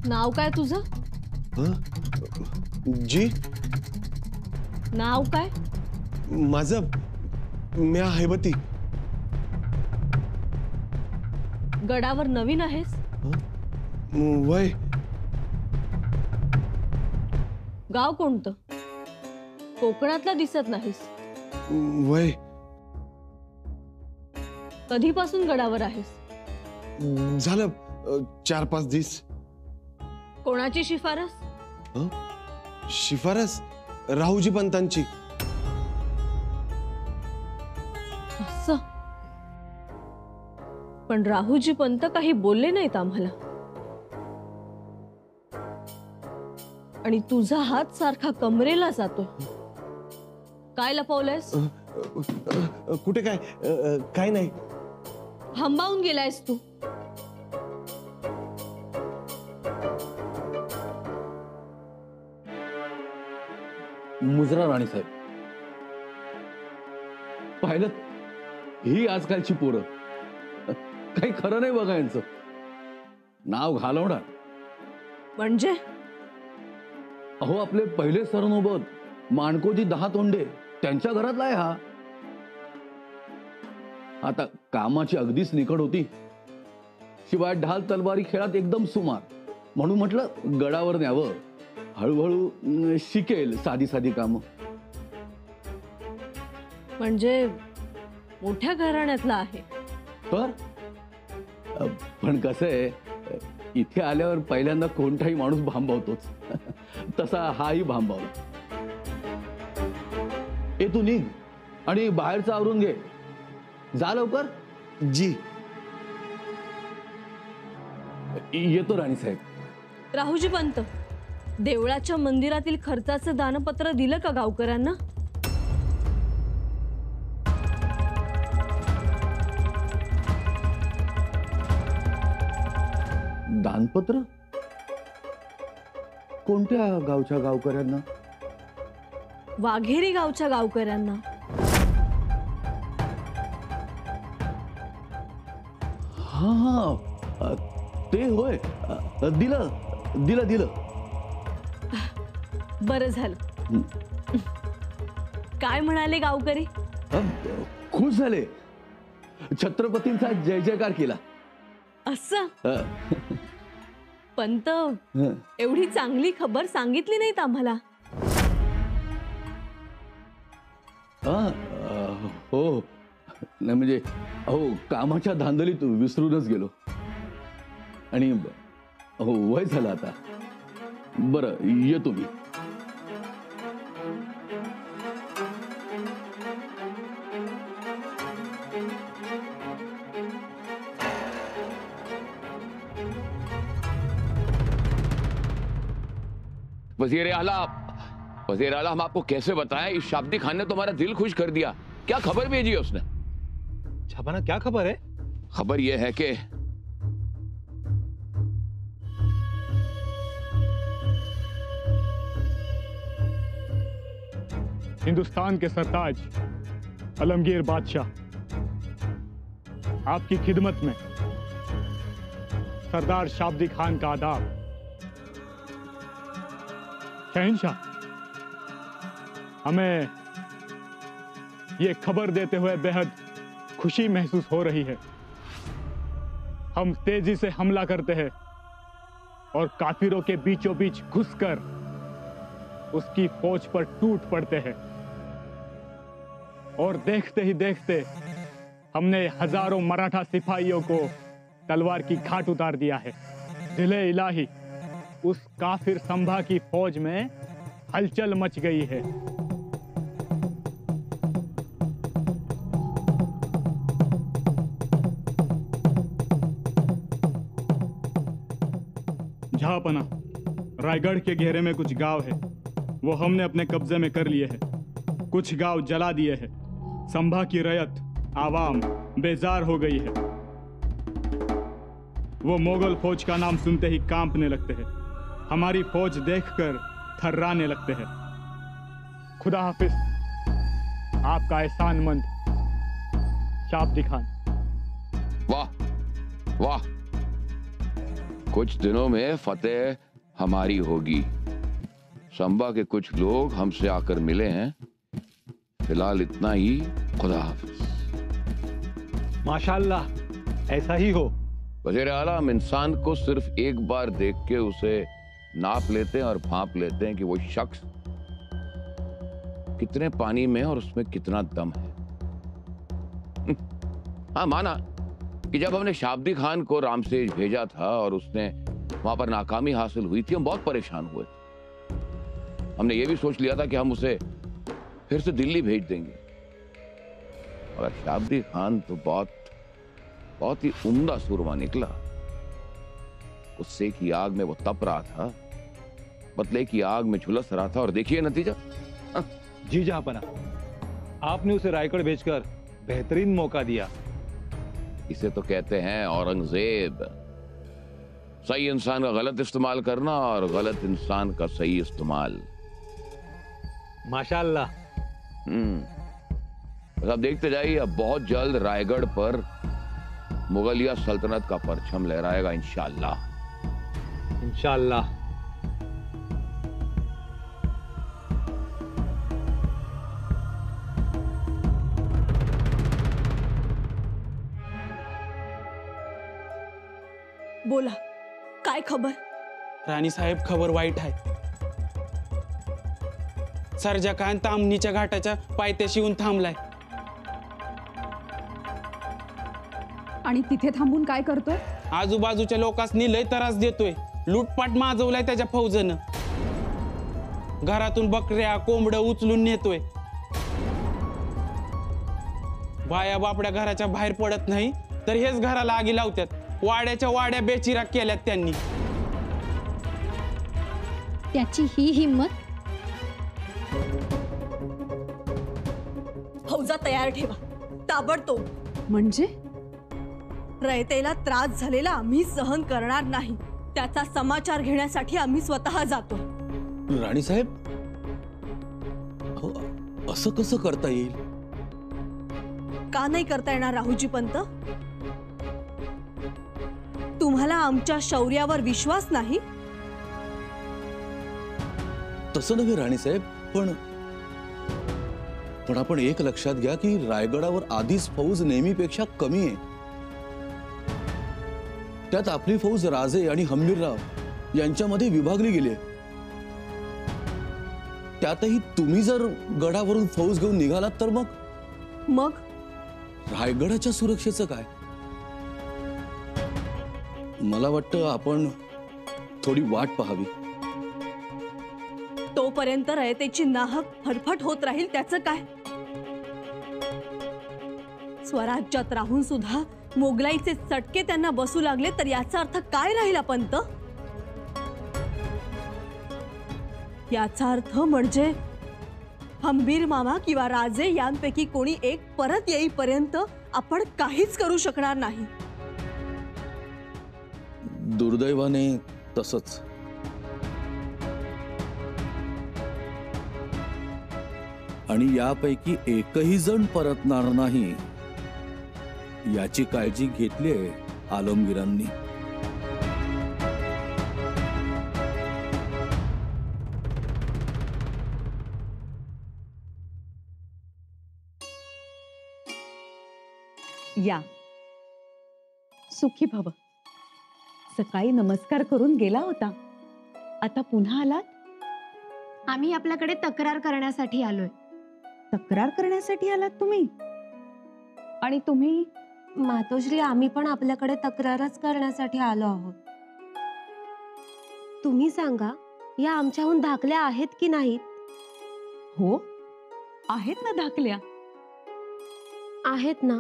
नाव काय तुझं? जी नाव काय? माझं म्या हैबती. गडावर नवीन आहेस? वय गाव कोणतं? कोकणातला दिसत नाहीस. वय कधीपासून गडावर आहेस? झालं 4-5 दिवस. कोणाची शिफारस? शिफारस राहुजी पंतांची. असं? पण राहुजी पंत काही बोलले नाहीत आम्हाला. आणि तुझा हात सारखा कमरेला जातो. काय लपवलंयस? कुठे काय? काय नाही. हंबावून गेलायस तू. मुजरा राणीसाहेब, पाहिलं ही आजकालची पोरं. काही खरं नाही बघा यांचं. नाव घालवणार म्हणजे? अहो, आपले पहिले सरनोबत माणकोजी 10 तोंडे त्यांच्या घरातला आहे हा. आता कामाची अगदीच निकड होती, शिवाय ढाल तलवारी खेळात एकदम सुमार, म्हणून म्हटलं गडावर न्यावं. हळूहळू शिकेल साधी साधी कामं. म्हणजे मोठ्या घराण्यातला आहे. तर पण कसं आहे, इथे आल्यावर पहिल्यांदा कोणताही माणूस भांबावतोच. तसा हाही भांबावला. ए तू निघ आणि बाहेरचं आवरून घे. जा लवकर. जी येतो राणीसाहेब. राहुजी पंत, देवळाच्या मंदिरातील खर्चाचं दानपत्र दिलं का गावकऱ्यांना? दानपत्र? कोणत्या गावच्या गावकऱ्यांना? वाघेरी गावच्या गावकऱ्यांना. हा हा, ते होय. दिलं दिलं दिलं. बरं झालं. काय म्हणाले गावकरी? खुश झाले. छत्रपतींचा जय जयकार केला. असं? पंत, एवढी चांगली खबर सांगितली नाहीत आम्हाला. हो नाही, म्हणजे अहो कामाच्या धांदलीत विसरूनच गेलो. आणि हो वय झालं आता. बरं येतो मी. वजीर आला, वजीर आला, हम आपको कैसे बताएं, इस शाब्दी खान ने तुम्हारा दिल खुश कर दिया. क्या खबर भेजी है उसने? छापाना क्या खबर है? खबर यह है कि हिंदुस्तान के सरताज आलमगीर बादशाह आपकी खिदमत में सरदार शाब्दी खान का आदाब। शहंशाह, हमें ये खबर देते हुए बेहद खुशी महसूस हो रही है। हम तेजी से हमला करते हैं और काफिरों के बीचों बीच घुसकर उसकी फौज पर टूट पड़ते हैं, और देखते ही देखते हमने हजारों मराठा सिपाहियों को तलवार की घाट उतार दिया है। दिले इलाही, उस काफिर संभा की फौज में हलचल मच गई है। जहापना, रायगढ़ के घेरे में कुछ गांव है, वो हमने अपने कब्जे में कर लिए हैं। कुछ गांव जला दिए हैं। संभा की रयत आवाम बेजार हो गई है। वो मुगल फौज का नाम सुनते ही कांपने लगते हैं, हमारी फौज देखकर थर्राने लगते हैं। खुदा हाफिज, आपका एहसानमंद शाब्दी खान। वाह वाह, कुछ दिनों में फतेह हमारी होगी। संबा के कुछ लोग हमसे आकर मिले हैं। फिलहाल इतना ही। खुदा हाफिज। माशाल्लाह, ऐसा ही हो। वज़ीर आला, हम इंसान को सिर्फ एक बार देख के उसे नाप लेते हैं और भांप लेते हैं कि वो शख्स कितने पानी में है और उसमें कितना दम है। हाँ, माना कि जब हमने शाब्दी खान को रामसेज भेजा था और उसने वहां पर नाकामी हासिल हुई थी, हम बहुत परेशान हुए थे। हमने ये भी सोच लिया था कि हम उसे फिर से दिल्ली भेज देंगे, और शाब्दी खान तो बहुत ही उम्दा सूरमा निकला। गुस्से की आग में वो तप रहा था, बदले की आग में झुलस रहा था, और देखिए नतीजा। जी जहांपना, आपने उसे रायगढ़ भेजकर बेहतरीन मौका दिया। इसे तो कहते हैं औरंगजेब। सही इंसान का गलत इस्तेमाल करना और गलत इंसान का सही इस्तेमाल। माशाल्लाह। बस आप देखते जाइए, अब बहुत जल्द रायगढ़ पर मुगलिया सल्तनत का परचम लहराएगा इंशाअल्लाह। इंशाअल्लाह। बोला, काय खबर? राणी साहेब, खबर वाईट आहे. सर्जाखान तामणीच्या घाटाच्या पायथ्याशी येऊन थांबलाय. आणि तिथे थांबून काय करतोय? आजूबाजूच्या लोकांनी लय त्रास देतोय. लूटपाट माजवलाय त्याच्या फौजेनं. घरातून बकऱ्या कोंबड्या उचलून नेतोय. बाया बापड्या घराच्या बाहेर पडत नाही तर हेच घराला आगी लावतात. वाड्याच्या वाड्या बेचिरा केल्यात त्यांनी. त्याची ही हिम्मत? फौजा तयार ठेवा, ताबडतोब. म्हणजे रयतेला त्रास झालेला आम्ही सहन करणार नाही. त्याचा समाचार घेण्यासाठी आम्ही स्वतः जातो. राणी साहेब, असं कसं करता येईल? का नाही करता येणार राहुजी पंत? तुम्हाला आमच्या शौर्यावर विश्वास नाही? तसं नव्हे राणी साहेब, पण आपण एक लक्षात घ्या की रायगडावर आधीच फौज नेहमीपेक्षा कमी आहे. त्यात आपली फौज राजे आणि हंबीरराव यांच्यामध्ये विभागली गेली आहे. त्यातही तुम्ही जर गडावरून फौज घेऊन निघालात तर मग रायगडाच्या सुरक्षेचं काय? मला वाटतं आपण थोडी वाट पाहावी. तोपर्यंत रयतेची नाहक फटफट होत राहील त्याचं काय? स्वराज्यात राहून सुद्धा मोगलाईचे चटके त्यांना बसू लागले तर याचा अर्थ काय राहिला पंत? याचा अर्थ म्हणजे हंबीर मामा किंवा राजे यांपैकी कोणी एक परत येईपर्यंत आपण काहीच करू शकणार नाही. दुर्दैवाने तसंच. आणि यापैकी एकही जण परतणार नाही याची काळजी घेतली आहे आलमगीरांनी. या, सुखी भव. सकाळी नमस्कार करून गेला होता, आता पुन्हा आलात? आम्ही आपल्याकडे तक्रार करण्यासाठी आलोय. तक्रार करण्यासाठी आलात तुम्ही? आणि तुम्ही? मातोश्री, आम्ही पण आपल्याकडे तक्रारच करण्यासाठी आलो आहोत. तुम्ही सांगा, या आमच्याहून धाकल्या आहेत की नाहीत? हो, आहेत ना धाकल्या. आहेत ना,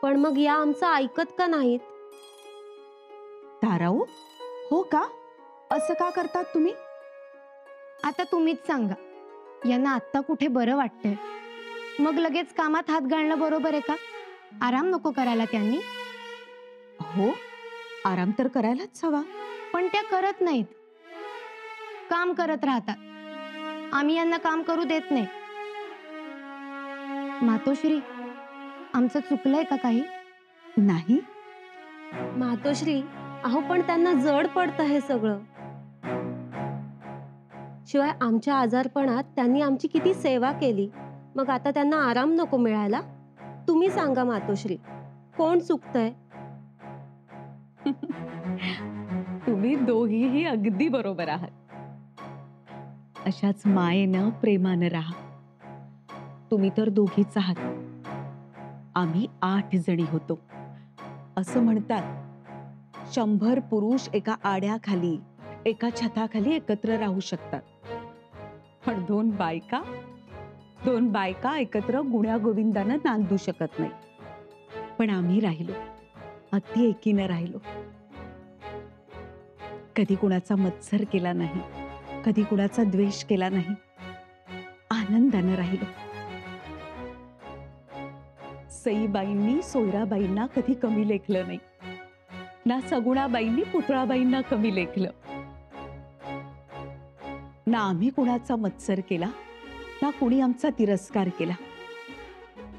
पण मग या आमचं ऐकत का नाहीत? ताराऊ, हो का? असं का करतात तुम्ही? आता तुम्हीच सांगा. यांना आत्ता कुठे बरं वाटतंय, मग लगेच कामात हात घालणं बरोबर आहे का? आराम नको करायला त्यांनी? हो, आराम तर करायलाच हवा. पण त्या करत नाहीत, काम करत राहतात. आम्ही यांना काम करू देत नाही. मातोश्री, आमचं चुकलंय का काही? नाही. मातोश्री, अहो पण त्यांना जड पडतं हे सगळं. शिवाय आमच्या आजारपणात त्यांनी आमची किती सेवा केली. मग आता त्यांना आराम नको मिळायला? तुम्ही सांगा मातोश्री, कोण चुकतंय? तुम्ही दोघीही अगदी बरोबर आहात. अशाच मायेनं प्रेमानं राहा. तुम्ही तर दोघीच आहात, आम्ही 8 जणी होतो. असं म्हणतात 100 पुरुष एका आड्याखाली एका छताखाली एकत्र राहू शकतात, पण 2 बायका एकत्र गुण्यागोविंदानं नांदू शकत नाही. पण आम्ही राहिलो, अगदी एकीनं राहिलो. कधी कुणाचा मत्सर केला नाही, कधी कुणाचा द्वेष केला नाही, आनंदानं राहिलो. सईबाईंनी सोयराबाईंना कधी कमी लेखलं नाही, ना सगुणाबाईंनी पुतळाबाईंना कमी लेखलं. ना आम्ही कुणाचा मत्सर केला, ना कुणी आमचा तिरस्कार केला.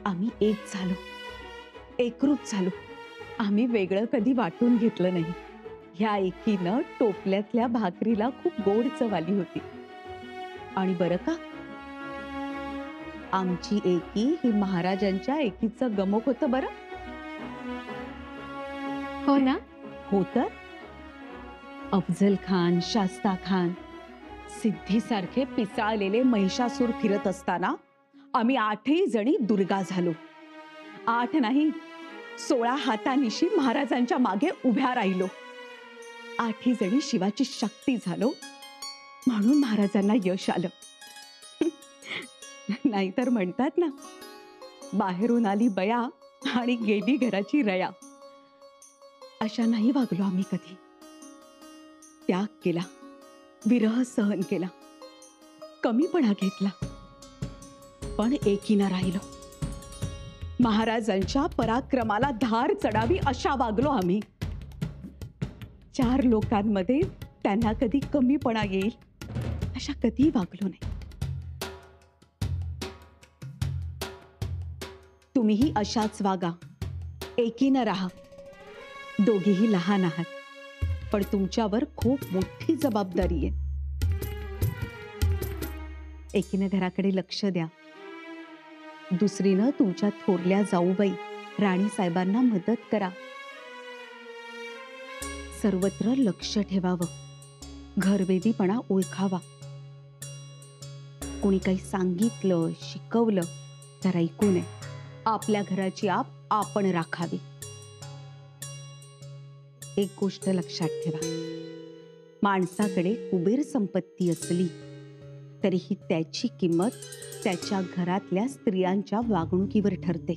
आम्ही एक झालो, एकरूप झालो. आम्ही वेगळं कधी वाटून घेतलं नाही. ह्या एकीनं टोपल्यातल्या भाकरीला खूप गोड चव आली होती. आणि बरं का, आमची एकी ही महाराजांच्या एकीचं गमक होतं बरं. हो ना? हो तर. अफजल खान, शास्ता खान, सिद्धीसारखे पिसाळलेले महिषासूर फिरत असताना आम्ही 8ही जणी दुर्गा झालो. 8 नाही, 16 हातानिशी महाराजांच्या मागे उभ्या राहिलो. 8ही जणी शिवाची शक्ती झालो, म्हणून महाराजांना यश आलं. नाहीतर म्हणतात ना, बाहेरून आली बया आणि गेली घराची रया. अशा नाही वागलो आम्ही कधी. त्याग केला, विरह सहन केला, कमीपणा घेतला, पण एकीनं राहिलो. महाराजांच्या पराक्रमाला धार चढावी अशा वागलो आम्ही. 4 लोकांमध्ये त्यांना कधी कमीपणा येईल अशा कधी वागलो नाही. तुम्हीही अशाच वागा, एकीनं राहा. दोघीही लहान आहात, पण तुमच्यावर खूप मोठी जबाबदारी आहे. एकीनं घराकडे लक्ष द्या, दुसरीनं तुमच्या थोरल्या जाऊबाई राणी साहेबांना मदत करा. सर्वत्र लक्ष ठेवावं, घरवेदीपणा ओळखावा. कोणी काही सांगितलं, शिकवलं तर ऐकू नये. आपल्या घराची आपण राखावी. एक गोष्ट लक्षात ठेवा, माणसाकडे कुबेर संपत्ती असली तरीही त्याची किंमत त्याच्या घरातल्या स्त्रियांच्या वागणुकीवर ठरते.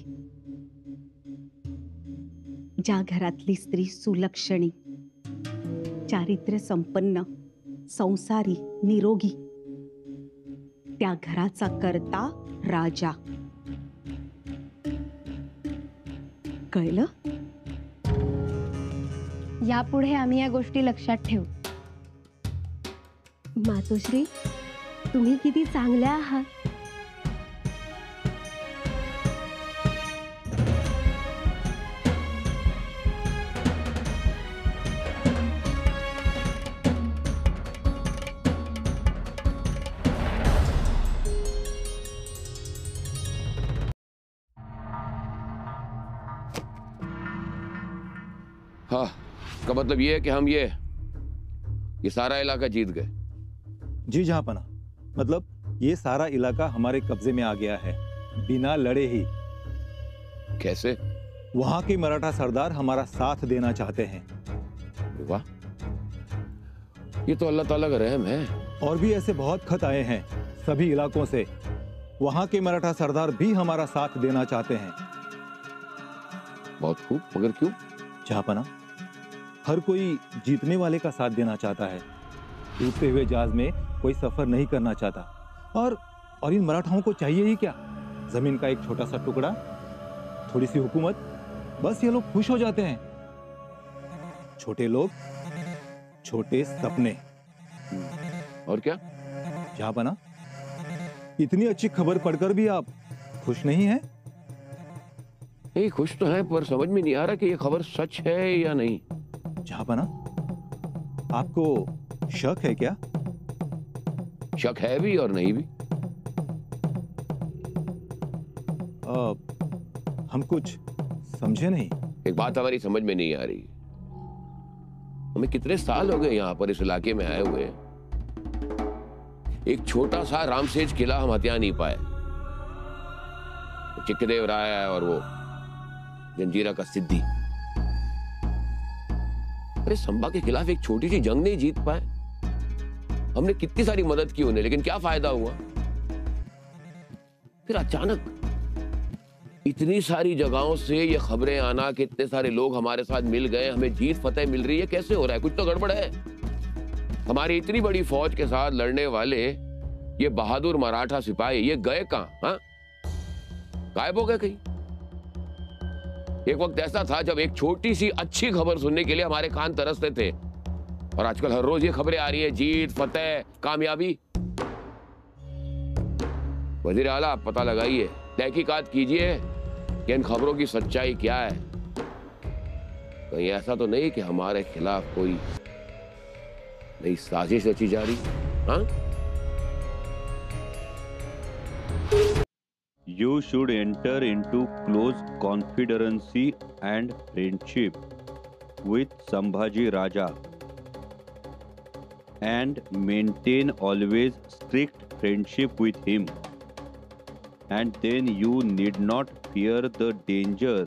ज्या घरातली स्त्री सुलक्षणी, चारित्र्य संपन्न, संसारी, निरोगी, त्या घराचा कर्ता राजा. कळलं? यापुढे आम्ही या गोष्टी लक्षात ठेवू. मातोश्री, तुम्ही किती चांगल्या आहात. हाँ, का मतलब ये है कि हम ये सारा इलाका जीत गए? जी जहांपना, मतलब ये सारा इलाका हमारे कब्जे में आ गया है, बिना लड़े ही। कैसे? वहां के मराठा सरदार हमारा साथ देना चाहते हैं। वाह, ये तो अल्लाह ताला का रहम है। और भी ऐसे बहुत खत आए हैं सभी इलाकों से, वहां के मराठा सरदार भी हमारा साथ देना चाहते हैं। बहुत खूब, मगर क्यों? जहांपना, हर कोई जीतने वाले का साथ देना चाहता है, डूबते हुए जहाज में कोई सफर नहीं करना चाहता। और इन मराठाओं को चाहिए ही क्या? जमीन का एक छोटा सा टुकड़ा, थोड़ी सी हुकूमत, बस ये लोग खुश हो जाते हैं। छोटे लोग, छोटे सपने। और क्या? जहांपना, इतनी अच्छी खबर पढ़कर भी आप खुश नहीं हैं? नहीं, खुश तो हैं, पर समझ में नहीं आ रहा कि ये खबर सच है या नहीं। जहांपना, आपको शक है क्या? शक है भी और नहीं भी। हम कुछ समझे नहीं। एक बात हमारी समझ में नहीं आ रही, हमें कितने साल हो गए यहाँ पर इस इलाके में आए हुए, एक छोटा सा रामसेज किला हम हथिया नहीं पाए। चिक्कदेव राय और वो जंजीरा का सिद्धि, अरे संभा के खिलाफ एक छोटी सी जंग नहीं जीत पाए। हमने कितनी सारी मदद की उन्हें, लेकिन क्या फायदा हुआ? फिर अचानक इतनी सारी जगहों से ये खबरें आना कि इतने सारे लोग हमारे साथ मिल गए, हमें जीत फतेह मिल रही है। कैसे हो रहा है? कुछ तो गड़बड़ है। हमारी इतनी बड़ी फौज के साथ लड़ने वाले ये बहादुर मराठा सिपाही ये गए कहां? हाँ, गायब हो गए कहीं। एक वक्त ऐसा था जब एक छोटी सी अच्छी खबर सुनने के लिए हमारे कान तरसते थे, और आजकल हर रोज ये खबरें आ रही है, जीत फतेह कामयाबी। वजीर आला, आप पता लगाइए, तहकीकात कीजिए कि इन खबरों की सच्चाई क्या है। कहीं ऐसा तो नहीं कि हमारे खिलाफ कोई नई साजिश रची जा रही? हाँ? You should enter into close confederacy and friendship with Sambhaji Raja and maintain always strict friendship with him, and then you need not fear the danger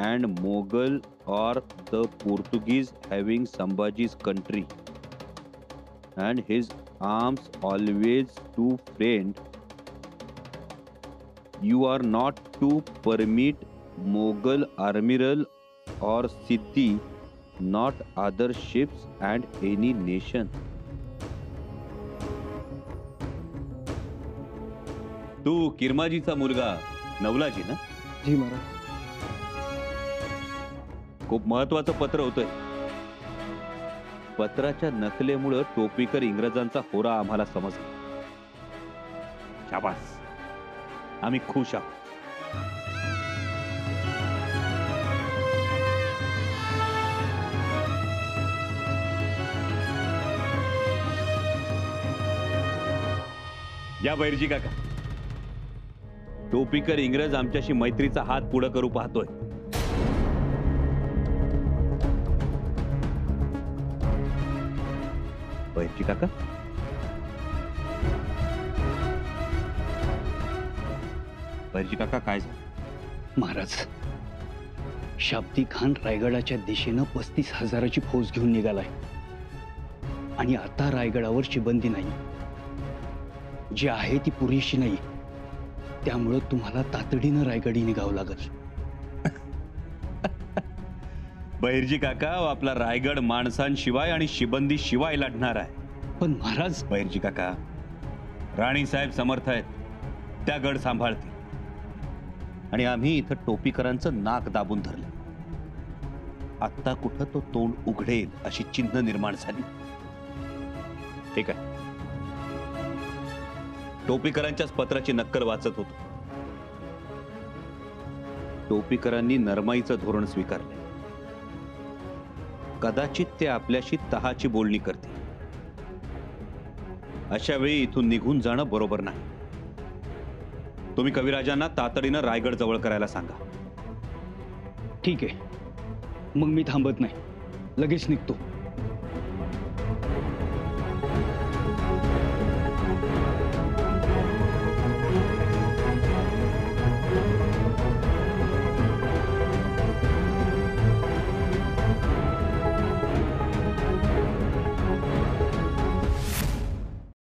and Mughal or the Portuguese having Sambhaji's country and his arms always to friend. You are not to permit Mughal admiral or Siddhi, not other ships and any nation. तू किरमाजीचा मुलगा नवलाजी ना? जी महाराज. खूप महत्वाचं पत्र होतंय. पत्राच्या नकलेमुळे टोपीकर इंग्रजांचा होरा आम्हाला समजला. शाबास, आम्ही खुश आहोत. या बैरजी काका, टोपीकर इंग्रज आमच्याशी मैत्रीचा हात पुढे करू पाहतोय. बैरजी काका, बैरजी काका काय झालं? महाराज, शाब्दी खान रायगडाच्या दिशेनं 35,000ची फौज घेऊन निघालाय आणि आता रायगडावर शिबंदी नाही, जी आहे ती पुरेशी नाही. त्यामुळे तुम्हाला तातडीनं रायगडी निघावं लागेल. बैरजी काका, आपला रायगड माणसांशिवाय आणि शिबंदी शिवाय लढणार आहे. पण महाराज, बैरजी काका, राणी साहेब समर्थ आहेत, त्या गड सांभाळतील आणि आम्ही इथं टोपीकरांचं नाक दाबून धरलं. आता कुठं तो तोंड उघडेल अशी चिन्ह निर्माण झाली. ठीक आहे, टोपीकरांच्याच पत्राची नक्कल वाचत होतो. टोपीकरांनी नरमाईचं धोरण स्वीकारले. कदाचित ते आपल्याशी तहाची बोलणी करतील. अशा वेळी इथून निघून जाणं बरोबर नाही. तुम्ही कविराजांना तातडीनं रायगड जवळ करायला सांगा. ठीक आहे, मग मी थांबत नाही, लगेच निघतो.